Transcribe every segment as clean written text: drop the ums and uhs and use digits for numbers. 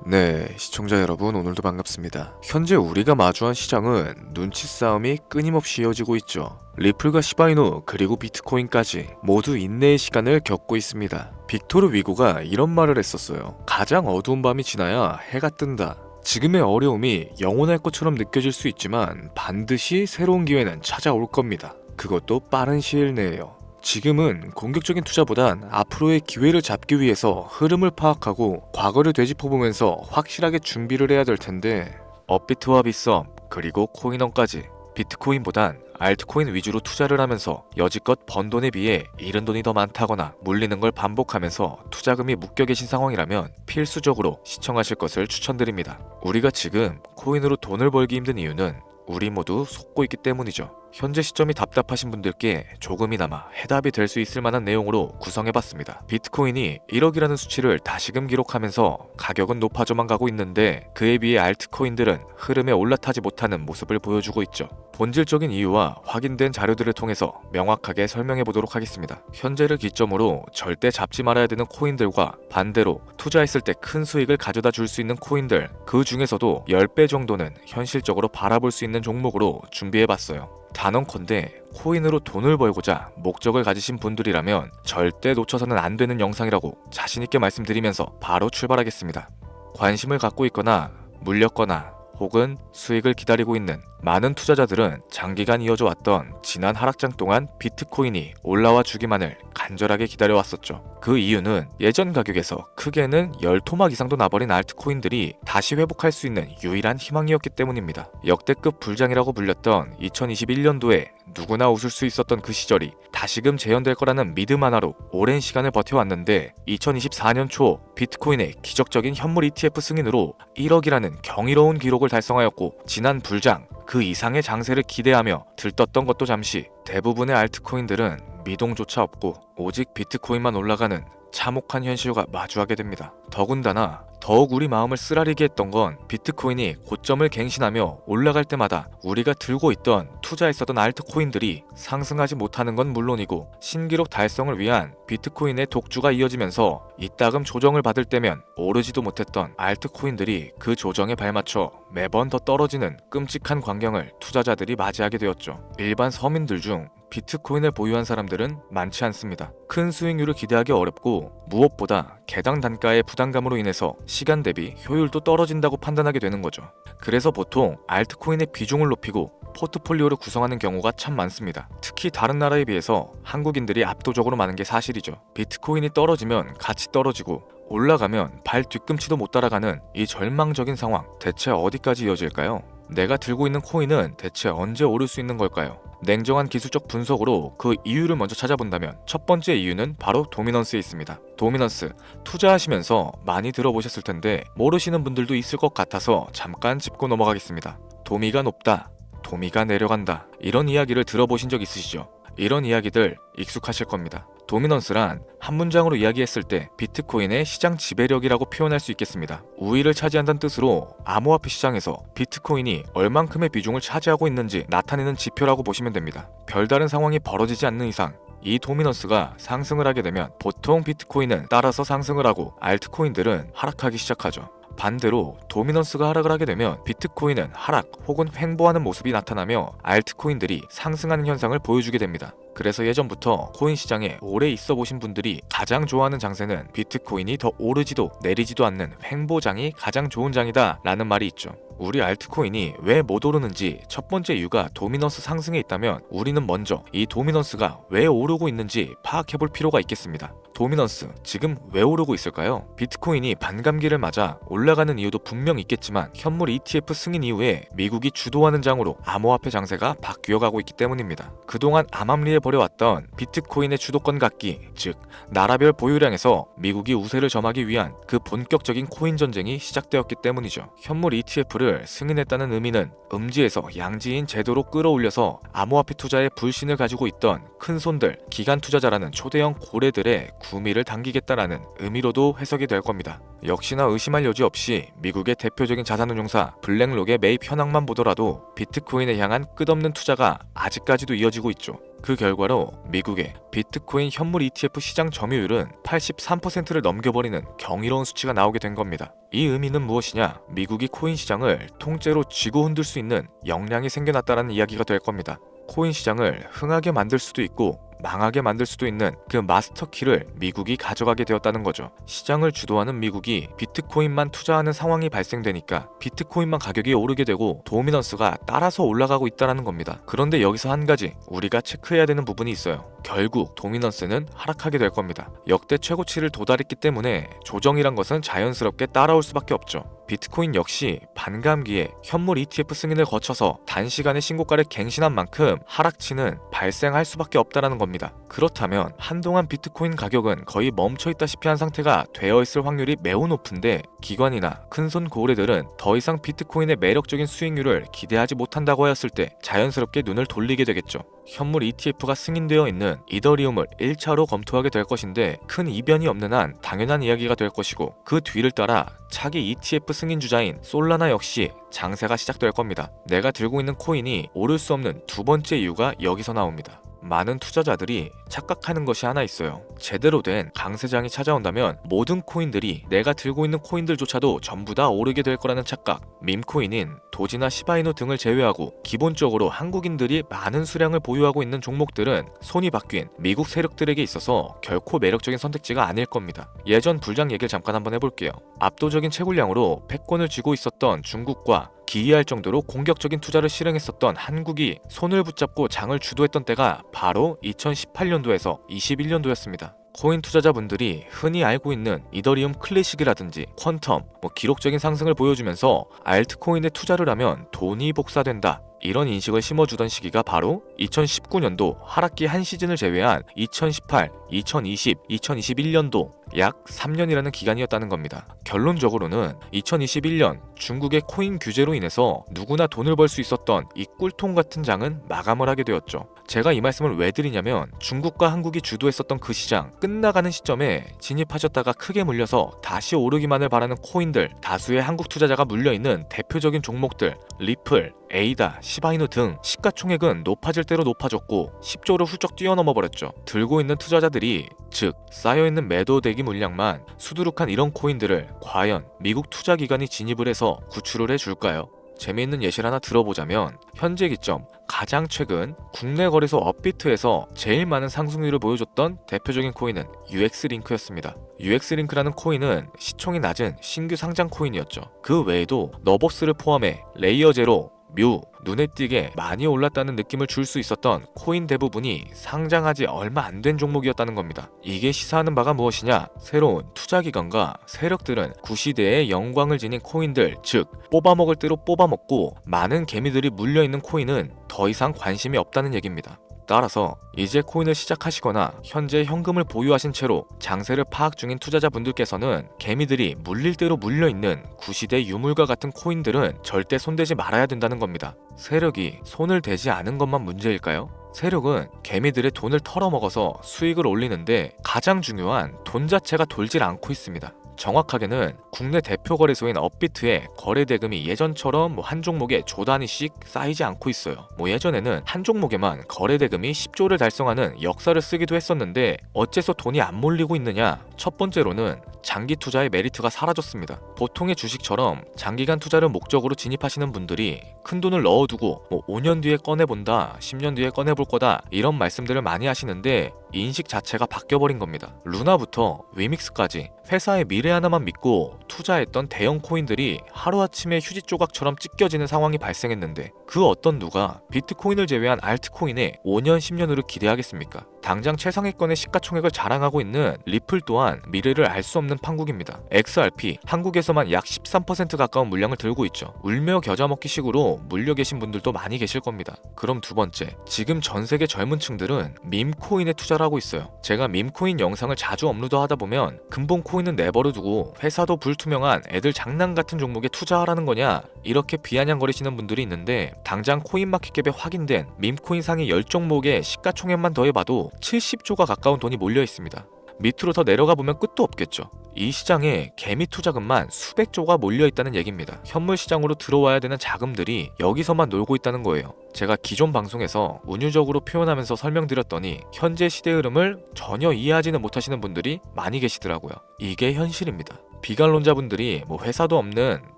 네, 시청자 여러분 오늘도 반갑습니다. 현재 우리가 마주한 시장은 눈치 싸움이 끊임없이 이어지고 있죠. 리플과 시바이누 그리고 비트코인까지 모두 인내의 시간을 겪고 있습니다. 빅토르 위고가 이런 말을 했었어요. 가장 어두운 밤이 지나야 해가 뜬다. 지금의 어려움이 영원할 것처럼 느껴질 수 있지만 반드시 새로운 기회는 찾아올 겁니다. 그것도 빠른 시일 내에요. 지금은 공격적인 투자보단 앞으로의 기회를 잡기 위해서 흐름을 파악하고 과거를 되짚어보면서 확실하게 준비를 해야 될 텐데, 업비트와 빗썸 그리고 코인원까지 비트코인보단 알트코인 위주로 투자를 하면서 여지껏 번 돈에 비해 잃은 돈이 더 많다거나 물리는 걸 반복하면서 투자금이 묶여 계신 상황이라면 필수적으로 시청하실 것을 추천드립니다. 우리가 지금 코인으로 돈을 벌기 힘든 이유는 우리 모두 속고 있기 때문이죠. 현재 시점이 답답하신 분들께 조금이나마 해답이 될 수 있을 만한 내용으로 구성해봤습니다. 비트코인이 1억이라는 수치를 다시금 기록하면서 가격은 높아져만 가고 있는데, 그에 비해 알트코인들은 흐름에 올라타지 못하는 모습을 보여주고 있죠. 본질적인 이유와 확인된 자료들을 통해서 명확하게 설명해보도록 하겠습니다. 현재를 기점으로 절대 잡지 말아야 되는 코인들과 반대로 투자했을 때 큰 수익을 가져다 줄 수 있는 코인들, 그 중에서도 10배 정도는 현실적으로 바라볼 수 있는 종목으로 준비해봤어요. 단언컨대 코인으로 돈을 벌고자 목적을 가지신 분들이라면 절대 놓쳐서는 안 되는 영상이라고 자신있게 말씀드리면서 바로 출발하겠습니다. 관심을 갖고 있거나 물렸거나 혹은 수익을 기다리고 있는 많은 투자자들은 장기간 이어져 왔던 지난 하락장 동안 비트코인이 올라와 주기만을 간절하게 기다려왔었죠. 그 이유는 예전 가격에서 크게는 10토막 이상도 나버린 알트코인들이 다시 회복할 수 있는 유일한 희망이었기 때문입니다. 역대급 불장이라고 불렸던 2021년도에 누구나 웃을 수 있었던 그 시절이 다시금 재현될 거라는 믿음 하나로 오랜 시간을 버텨왔는데, 2024년 초 비트코인의 기적적인 현물 ETF 승인으로 1억이라는 경이로운 기록을 달성하였고, 지난 불장 그 이상의 장세를 기대하며 들떴던 것도 잠시 대부분의 알트코인들은 미동조차 없고 오직 비트코인만 올라가는 참혹한 현실과 마주하게 됩니다. 더군다나 더욱 우리 마음을 쓰라리게 했던 건 비트코인이 고점을 갱신하며 올라갈 때마다 우리가 들고 있던 투자했었던 알트코인들이 상승하지 못하는 건 물론이고, 신기록 달성을 위한 비트코인의 독주가 이어지면서 이따금 조정을 받을 때면 오르지도 못했던 알트코인들이 그 조정에 발맞춰 매번 더 떨어지는 끔찍한 광경을 투자자들이 맞이하게 되었죠. 일반 서민들 중 비트코인을 보유한 사람들은 많지 않습니다. 큰 수익률을 기대하기 어렵고, 무엇보다 개당 단가의 부담감으로 인해서 시간 대비 효율도 떨어진다고 판단하게 되는 거죠. 그래서 보통 알트코인의 비중을 높이고 포트폴리오를 구성하는 경우가 참 많습니다. 특히 다른 나라에 비해서 한국인들이 압도적으로 많은 게 사실이죠. 비트코인이 떨어지면 같이 떨어지고 올라가면 발 뒤꿈치도 못 따라가는 이 절망적인 상황, 대체 어디까지 이어질까요? 내가 들고 있는 코인은 대체 언제 오를 수 있는 걸까요? 냉정한 기술적 분석으로 그 이유를 먼저 찾아본다면 첫 번째 이유는 바로 도미넌스에 있습니다. 도미넌스, 투자하시면서 많이 들어보셨을 텐데 모르시는 분들도 있을 것 같아서 잠깐 짚고 넘어가겠습니다. 도미가 높다, 도미가 내려간다, 이런 이야기를 들어보신 적 있으시죠? 이런 이야기들 익숙하실 겁니다. 도미넌스란 한 문장으로 이야기했을 때 비트코인의 시장 지배력이라고 표현할 수 있겠습니다. 우위를 차지한다는 뜻으로 암호화폐 시장에서 비트코인이 얼만큼의 비중을 차지하고 있는지 나타내는 지표라고 보시면 됩니다. 별다른 상황이 벌어지지 않는 이상 이 도미넌스가 상승을 하게 되면 보통 비트코인은 따라서 상승을 하고 알트코인들은 하락하기 시작하죠. 반대로 도미넌스가 하락을 하게 되면 비트코인은 하락 혹은 횡보하는 모습이 나타나며 알트코인들이 상승하는 현상을 보여주게 됩니다. 그래서 예전부터 코인 시장에 오래 있어 보신 분들이 가장 좋아하는 장세는 비트코인이 더 오르지도 내리지도 않는 횡보장이 가장 좋은 장이다 라는 말이 있죠. 우리 알트코인이 왜 못 오르는지 첫 번째 이유가 도미넌스 상승에 있다면, 우리는 먼저 이 도미넌스가 왜 오르고 있는지 파악해볼 필요가 있겠습니다. 도미넌스, 지금 왜 오르고 있을까요? 비트코인이 반감기를 맞아 올라가는 이유도 분명 있겠지만, 현물 ETF 승인 이후에 미국이 주도하는 장으로 암호화폐 장세가 바뀌어가고 있기 때문입니다. 그동안 암암리에 벌여왔던 비트코인의 주도권 갖기, 즉 나라별 보유량에서 미국이 우세를 점하기 위한 그 본격적인 코인 전쟁이 시작되었기 때문이죠. 현물 ETF를 승인했다는 의미는 음지에서 양지인 제도로 끌어올려서 암호화폐 투자에 불신을 가지고 있던 큰손들, 기관 투자자라는 초대형 고래들의 구미를 당기겠다라는 의미로도 해석이 될 겁니다. 역시나 의심할 여지 없이 미국의 대표적인 자산운용사 블랙록의 매입 현황만 보더라도 비트코인에 향한 끝없는 투자가 아직까지도 이어지고 있죠. 그 결과로 미국의 비트코인 현물 ETF 시장 점유율은 83%를 넘겨버리는 경이로운 수치가 나오게 된 겁니다. 이 의미는 무엇이냐? 미국이 코인 시장을 통째로 쥐고 흔들 수 있는 역량이 생겨났다는 이야기가 될 겁니다. 코인 시장을 흥하게 만들 수도 있고 망하게 만들 수도 있는 그 마스터키를 미국이 가져가게 되었다는 거죠. 시장을 주도하는 미국이 비트코인만 투자하는 상황이 발생되니까 비트코인만 가격이 오르게 되고 도미넌스가 따라서 올라가고 있다는 겁니다. 그런데 여기서 한 가지 우리가 체크해야 되는 부분이 있어요. 결국 도미넌스는 하락하게 될 겁니다. 역대 최고치를 도달했기 때문에 조정이란 것은 자연스럽게 따라올 수밖에 없죠. 비트코인 역시 반감기에 현물 ETF 승인을 거쳐서 단시간에 신고가를 갱신한 만큼 하락치는 발생할 수밖에 없다는 겁니다. 그렇다면 한동안 비트코인 가격은 거의 멈춰있다시피 한 상태가 되어 있을 확률이 매우 높은데 기관이나 큰손 고래들은 더 이상 비트코인의 매력적인 수익률을 기대하지 못한다고 하였을 때 자연스럽게 눈을 돌리게 되겠죠. 현물 ETF가 승인되어 있는 이더리움을 1차로 검토하게 될 것인데 큰 이변이 없는 한 당연한 이야기가 될 것이고 그 뒤를 따라 차기 ETF 승인 주자인 솔라나 역시 장세가 시작될 겁니다. 내가 들고 있는 코인이 오를 수 없는 두 번째 이유가 여기서 나옵니다. 많은 투자자들이 착각하는 것이 하나 있어요. 제대로 된 강세장이 찾아온다면 모든 코인들이 내가 들고 있는 코인들조차도 전부 다 오르게 될 거라는 착각. 밈코인인 도지나 시바이누 등을 제외하고 기본적으로 한국인들이 많은 수량을 보유하고 있는 종목들은 손이 바뀐 미국 세력들에게 있어서 결코 매력적인 선택지가 아닐 겁니다. 예전 불장 얘기를 잠깐 한번 해볼게요. 압도적인 채굴량으로 패권을 쥐고 있었던 중국과 기이할 정도로 공격적인 투자를 실행했었던 한국이 손을 붙잡고 장을 주도했던 때가 바로 2018년도에서 21년도였습니다. 코인 투자자분들이 흔히 알고 있는 이더리움 클래식이라든지 퀀텀, 기록적인 상승을 보여주면서 알트코인에 투자를 하면 돈이 복사된다. 이런 인식을 심어주던 시기가 바로 2019년도 하락기 한 시즌을 제외한 2018, 2020, 2021년도 약 3년이라는 기간이었다는 겁니다. 결론적으로는 2021년 중국의 코인 규제로 인해서 누구나 돈을 벌 수 있었던 이 꿀통 같은 장은 마감을 하게 되었죠. 제가 이 말씀을 왜 드리냐면 중국과 한국이 주도했었던 그 시장 끝나가는 시점에 진입하셨다가 크게 물려서 다시 오르기만을 바라는 코인들, 다수의 한국 투자자가 물려있는 대표적인 종목들 리플, 에이다, 시바이누 등 시가총액은 높아질 대로 높아졌고 10조를 훌쩍 뛰어넘어 버렸죠. 들고 있는 투자자들이 즉 쌓여있는 매도 대기 물량만 수두룩한 이런 코인들을 과연 미국 투자기관이 진입을 해서 구출을 해줄까요? 재미있는 예시를 하나 들어보자면 현재 기점 가장 최근 국내 거래소 업비트에서 제일 많은 상승률을 보여줬던 대표적인 코인은 UX링크였습니다. UX링크라는 코인은 시총이 낮은 신규 상장 코인이었죠. 그 외에도 너버스를 포함해 레이어 제로, 뮤, 눈에 띄게 많이 올랐다는 느낌을 줄 수 있었던 코인 대부분이 상장하지 얼마 안 된 종목이었다는 겁니다. 이게 시사하는 바가 무엇이냐? 새로운 투자기관과 세력들은 구시대의 영광을 지닌 코인들, 즉 뽑아먹을 대로 뽑아먹고 많은 개미들이 물려있는 코인은 더 이상 관심이 없다는 얘기입니다. 따라서 이제 코인을 시작하시거나 현재 현금을 보유하신 채로 장세를 파악 중인 투자자분들께서는 개미들이 물릴 대로 물려있는 구시대 유물과 같은 코인들은 절대 손대지 말아야 된다는 겁니다. 세력이 손을 대지 않은 것만 문제일까요? 세력은 개미들의 돈을 털어먹어서 수익을 올리는데 가장 중요한 돈 자체가 돌질 않고 있습니다. 정확하게는 국내 대표 거래소인 업비트의 거래 대금이 예전처럼 한 종목에 조 단위씩 쌓이지 않고 있어요. 예전에는 한 종목에만 거래 대금이 10조를 달성하는 역사를 쓰기도 했었는데 어째서 돈이 안 몰리고 있느냐? 첫 번째로는 장기 투자의 메리트가 사라졌습니다. 보통의 주식처럼 장기간 투자를 목적으로 진입하시는 분들이 큰 돈을 넣어두고 5년 뒤에 꺼내본다, 10년 뒤에 꺼내볼 거다 이런 말씀들을 많이 하시는데 인식 자체가 바뀌어버린 겁니다. 루나부터 위믹스까지 회사의 미래 하나만 믿고 투자했던 대형 코인들이 하루아침에 휴지 조각처럼 찢겨지는 상황이 발생했는데 그 어떤 누가 비트코인을 제외한 알트코인에 5년, 10년으로 기대하겠습니까? 당장 최상위권의 시가총액을 자랑하고 있는 리플 또한 미래를 알 수 없는 판국입니다. XRP, 한국에서만 약 13% 가까운 물량을 들고 있죠. 울며 겨자 먹기 식으로 물려 계신 분들도 많이 계실 겁니다. 그럼 두 번째, 지금 전 세계 젊은 층들은 밈코인에 투자를 하고 있어요. 제가 밈코인 영상을 자주 업로드하다 보면 근본 코인은 내버려두고 회사도 불투명한 애들 장난 같은 종목에 투자하라는 거냐 이렇게 비아냥거리시는 분들이 있는데 당장 코인마켓캡에 확인된 밈코인 상위 10종목의 시가총액만 더해봐도 70조가 가까운 돈이 몰려 있습니다. 밑으로 더 내려가 보면 끝도 없겠죠. 이 시장에 개미 투자금만 수백조가 몰려있다는 얘기입니다. 현물 시장으로 들어와야 되는 자금들이 여기서만 놀고 있다는 거예요. 제가 기존 방송에서 운유적으로 표현하면서 설명드렸더니 현재 시대 흐름을 전혀 이해하지는 못하시는 분들이 많이 계시더라고요. 이게 현실입니다. 비관론자분들이 뭐 회사도 없는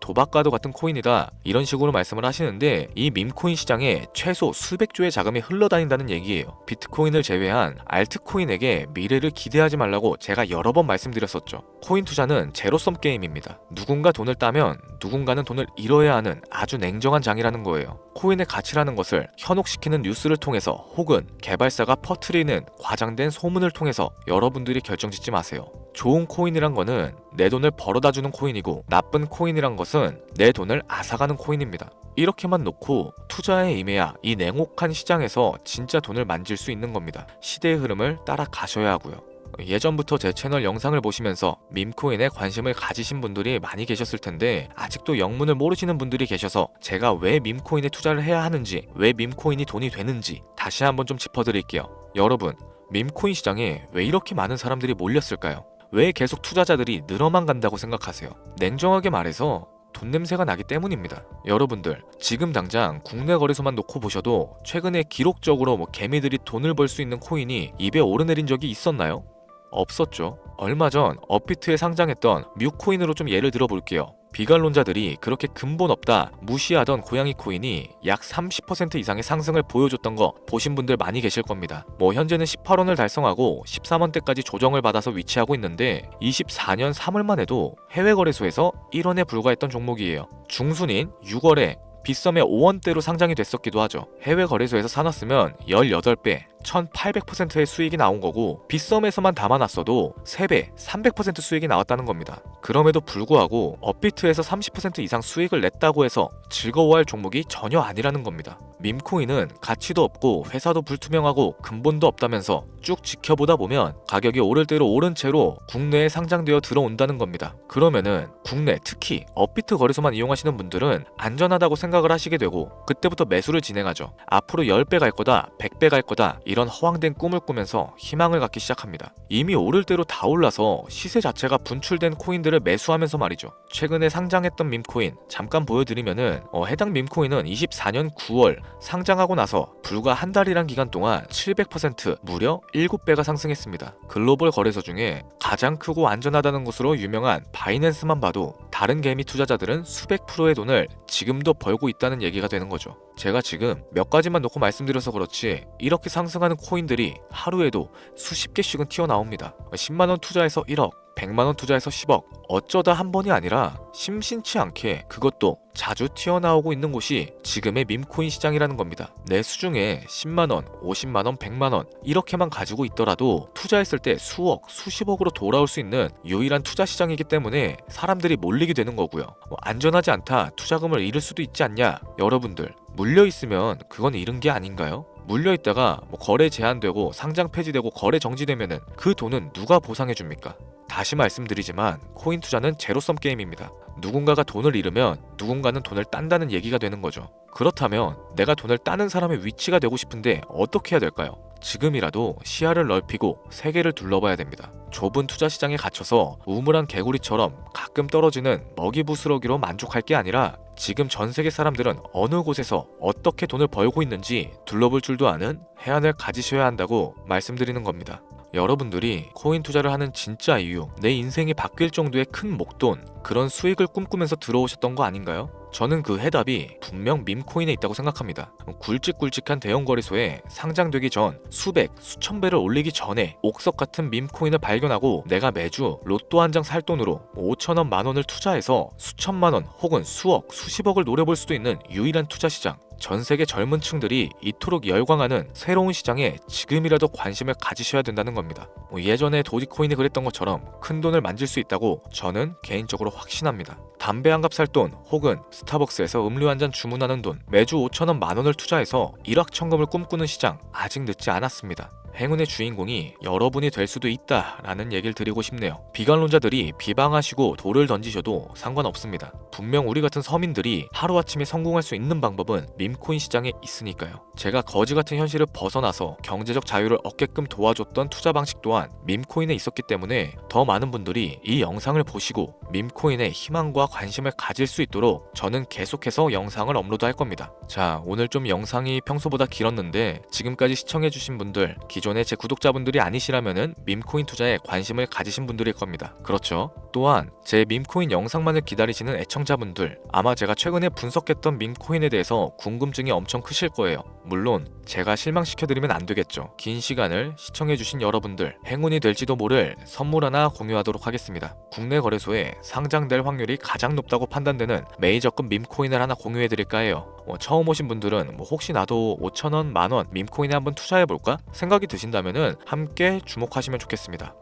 도박과도 같은 코인이다 이런 식으로 말씀을 하시는데, 이 밈코인 시장에 최소 수백조의 자금이 흘러다닌다는 얘기예요. 비트코인을 제외한 알트코인에게 미래를 기대하지 말라고 제가 여러 번 말씀드렸었죠. 코인 투자는 제로섬 게임입니다. 누군가 돈을 따면 누군가는 돈을 잃어야 하는 아주 냉정한 장이라는 거예요. 코인의 가치라는 것을 현혹시키는 뉴스를 통해서 혹은 개발사가 퍼뜨리는 과장된 소문을 통해서 여러분들이 결정짓지 마세요. 좋은 코인이란 거는 내 돈을 벌어다 주는 코인이고, 나쁜 코인이란 것은 내 돈을 앗아가는 코인입니다. 이렇게만 놓고 투자에 임해야 이 냉혹한 시장에서 진짜 돈을 만질 수 있는 겁니다. 시대의 흐름을 따라가셔야 하고요. 예전부터 제 채널 영상을 보시면서 밈코인에 관심을 가지신 분들이 많이 계셨을 텐데, 아직도 영문을 모르시는 분들이 계셔서 제가 왜 밈코인에 투자를 해야 하는지, 왜 밈코인이 돈이 되는지 다시 한번 좀 짚어드릴게요. 여러분, 밈코인 시장에 왜 이렇게 많은 사람들이 몰렸을까요? 왜 계속 투자자들이 늘어만 간다고 생각하세요? 냉정하게 말해서 돈 냄새가 나기 때문입니다. 여러분들, 지금 당장 국내 거래소만 놓고 보셔도 최근에 기록적으로 개미들이 돈을 벌 수 있는 코인이 입에 오르내린 적이 있었나요? 없었죠. 얼마 전 업비트에 상장했던 뮤코인으로 좀 예를 들어 볼게요. 비관론자들이 그렇게 근본 없다 무시하던 고양이 코인이 약 30% 이상의 상승을 보여줬던 거 보신 분들 많이 계실 겁니다. 현재는 18원을 달성하고 13원대까지 조정을 받아서 위치하고 있는데, 24년 3월만 해도 해외 거래소에서 1원에 불과했던 종목이에요. 중순인 6월에 빗썸에 5원대로 상장이 됐었기도 하죠. 해외 거래소에서 사놨으면 18배, 1800%의 수익이 나온 거고, 빗썸에서만 담아놨어도 3배, 300% 수익이 나왔다는 겁니다. 그럼에도 불구하고 업비트에서 30% 이상 수익을 냈다고 해서 즐거워할 종목이 전혀 아니라는 겁니다. 밈코인은 가치도 없고 회사도 불투명하고 근본도 없다면서 쭉 지켜보다 보면 가격이 오를 대로 오른 채로 국내에 상장되어 들어온다는 겁니다. 그러면은 국내, 특히 업비트 거래소만 이용하시는 분들은 안전하다고 생각을 하시게 되고, 그때부터 매수를 진행하죠. 앞으로 10배 갈 거다, 100배 갈 거다, 이런 허황된 꿈을 꾸면서 희망을 갖기 시작합니다. 이미 오를 대로 다 올라서 시세 자체가 분출된 코인들을 매수하면서 말이죠. 최근에 상장했던 밈코인 잠깐 보여드리면은 해당 밈코인은 24년 9월 상장하고 나서 불과 한 달이란 기간 동안 700% 무려 7배가 상승했습니다. 글로벌 거래소 중에 가장 크고 안전하다는 것으로 유명한 바이낸스만 봐도 다른 개미 투자자들은 수백 프로의 돈을 지금도 벌고 있다는 얘기가 되는 거죠. 제가 지금 몇 가지만 놓고 말씀드려서 그렇지 이렇게 상승하는 코인들이 하루에도 수십 개씩은 튀어나옵니다. 10만원 투자해서 1억, 100만원 투자해서 10억, 어쩌다 한 번이 아니라 심심치 않게 그것도 자주 튀어나오고 있는 곳이 지금의 밈코인 시장이라는 겁니다. 내 수중에 10만원, 50만원, 100만원 이렇게만 가지고 있더라도 투자했을 때 수억, 수십억으로 돌아올 수 있는 유일한 투자 시장이기 때문에 사람들이 몰리게 되는 거고요. 안전하지 않다, 투자금을 잃을 수도 있지 않냐? 여러분들, 물려있으면 그건 잃은 게 아닌가요? 물려있다가 거래 제한되고 상장 폐지되고 거래 정지되면은 그 돈은 누가 보상해줍니까? 다시 말씀드리지만 코인 투자는 제로섬 게임입니다. 누군가가 돈을 잃으면 누군가는 돈을 딴다는 얘기가 되는 거죠. 그렇다면 내가 돈을 따는 사람의 위치가 되고 싶은데 어떻게 해야 될까요? 지금이라도 시야를 넓히고 세계를 둘러봐야 됩니다. 좁은 투자 시장에 갇혀서 우물안 개구리처럼 가끔 떨어지는 먹이 부스러기로 만족할 게 아니라 지금 전 세계 사람들은 어느 곳에서 어떻게 돈을 벌고 있는지 둘러볼 줄도 아는 해안을 가지셔야 한다고 말씀드리는 겁니다. 여러분들이 코인 투자를 하는 진짜 이유, 내 인생이 바뀔 정도의 큰 목돈, 그런 수익을 꿈꾸면서 들어오셨던 거 아닌가요? 저는 그 해답이 분명 밈코인에 있다고 생각합니다. 굵직굵직한 대형 거래소에 상장되기 전 수백, 수천 배를 올리기 전에 옥석 같은 밈코인을 발견하고 내가 매주 로또 한 장 살 돈으로 5천원, 만원을 투자해서 수천만원 혹은 수억, 수십억을 노려볼 수도 있는 유일한 투자 시장. 전 세계 젊은 층들이 이토록 열광하는 새로운 시장에 지금이라도 관심을 가지셔야 된다는 겁니다. 예전에 도지코인이 그랬던 것처럼 큰 돈을 만질 수 있다고 저는 개인적으로 확신합니다. 담배 한 갑 살 돈 혹은 스타벅스에서 음료 한 잔 주문하는 돈, 매주 5천원, 만원을 투자해서 일확천금을 꿈꾸는 시장, 아직 늦지 않았습니다. 행운의 주인공이 여러분이 될 수도 있다라는 얘기를 드리고 싶네요. 비관론자들이 비방하시고 돌을 던지셔도 상관없습니다. 분명 우리 같은 서민들이 하루아침에 성공할 수 있는 방법은 밈코인 시장에 있으니까요. 제가 거지 같은 현실을 벗어나서 경제적 자유를 얻게끔 도와줬던 투자 방식 또한 밈코인에 있었기 때문에 더 많은 분들이 이 영상을 보시고 밈코인에 희망과 관심을 가질 수 있도록 저는 계속해서 영상을 업로드할 겁니다. 자, 오늘 좀 영상이 평소보다 길었는데 지금까지 시청해주신 분들, 기존의 제 구독자분들이 아니시라면은 밈코인 투자에 관심을 가지신 분들일 겁니다. 그렇죠? 또한 제 밈코인 영상만을 기다리시는 애청자분들, 아마 제가 최근에 분석했던 밈코인에 대해서 궁금증이 엄청 크실 거예요. 물론 제가 실망시켜드리면 안 되겠죠. 긴 시간을 시청해주신 여러분들, 행운이 될지도 모를 선물 하나 공유하도록 하겠습니다. 국내 거래소에 상장될 확률이 가장 높다고 판단되는 메이저급 밈코인을 하나 공유해드릴까 해요. 처음 오신 분들은 혹시 나도 5,000원, 만원 밈코인에 한번 투자해볼까? 생각이 드신다면은 함께 주목하시면 좋겠습니다.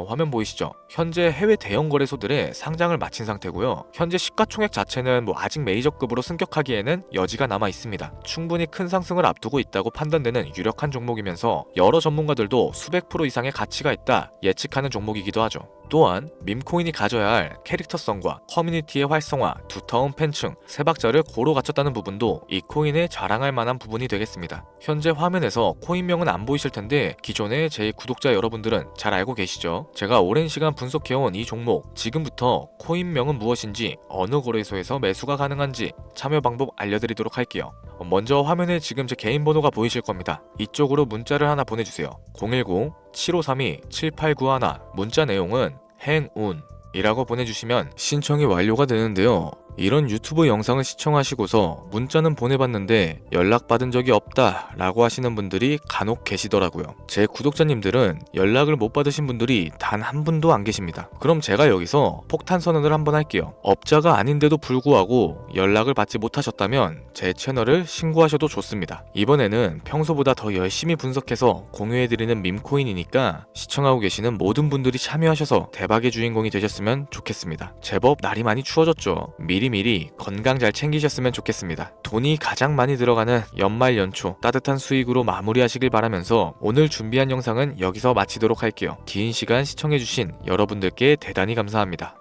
화면 보이시죠? 현재 해외 대형 거래소들의 상장을 마친 상태고요. 현재 시가총액 자체는 아직 메이저급으로 승격하기에는 여지가 남아 있습니다. 충분히 큰 상승을 앞두고 있다고 판단되는 유력한 종목이면서 여러 전문가들도 수백 프로 이상의 가치가 있다 예측하는 종목이기도 하죠. 또한 밈코인이 가져야 할 캐릭터성과 커뮤니티의 활성화, 두터운 팬층, 세 박자를 고루 갖췄다는 부분도 이 코인에 자랑할 만한 부분이 되겠습니다. 현재 화면에서 코인명은 안 보이실 텐데 기존의 제 구독자 여러분들은 잘 알고 계시죠? 제가 오랜 시간 분석해온 이 종목, 지금부터 코인명은 무엇인지, 어느 거래소에서 매수가 가능한지 참여 방법 알려드리도록 할게요. 먼저 화면에 지금 제 개인 번호가 보이실 겁니다. 이쪽으로 문자를 하나 보내주세요. 010-7532-7891. 문자 내용은 행운 이라고 보내주시면 신청이 완료가 되는데요. 이런 유튜브 영상을 시청하시고서 문자는 보내봤는데 연락받은 적이 없다 라고 하시는 분들이 간혹 계시더라고요. 제 구독자님들은 연락을 못 받으신 분들이 단 한 분도 안 계십니다. 그럼 제가 여기서 폭탄 선언을 한번 할게요. 업자가 아닌데도 불구하고 연락을 받지 못하셨다면 제 채널을 신고하셔도 좋습니다. 이번에는 평소보다 더 열심히 분석해서 공유해드리는 밈코인이니까 시청하고 계시는 모든 분들이 참여하셔서 대박의 주인공이 되셨으면 좋겠습니다. 제법 날이 많이 추워졌죠. 미리미리 건강 잘 챙기셨으면 좋겠습니다. 돈이 가장 많이 들어가는 연말 연초 따뜻한 수익으로 마무리하시길 바라면서 오늘 준비한 영상은 여기서 마치도록 할게요. 긴 시간 시청해주신 여러분들께 대단히 감사합니다.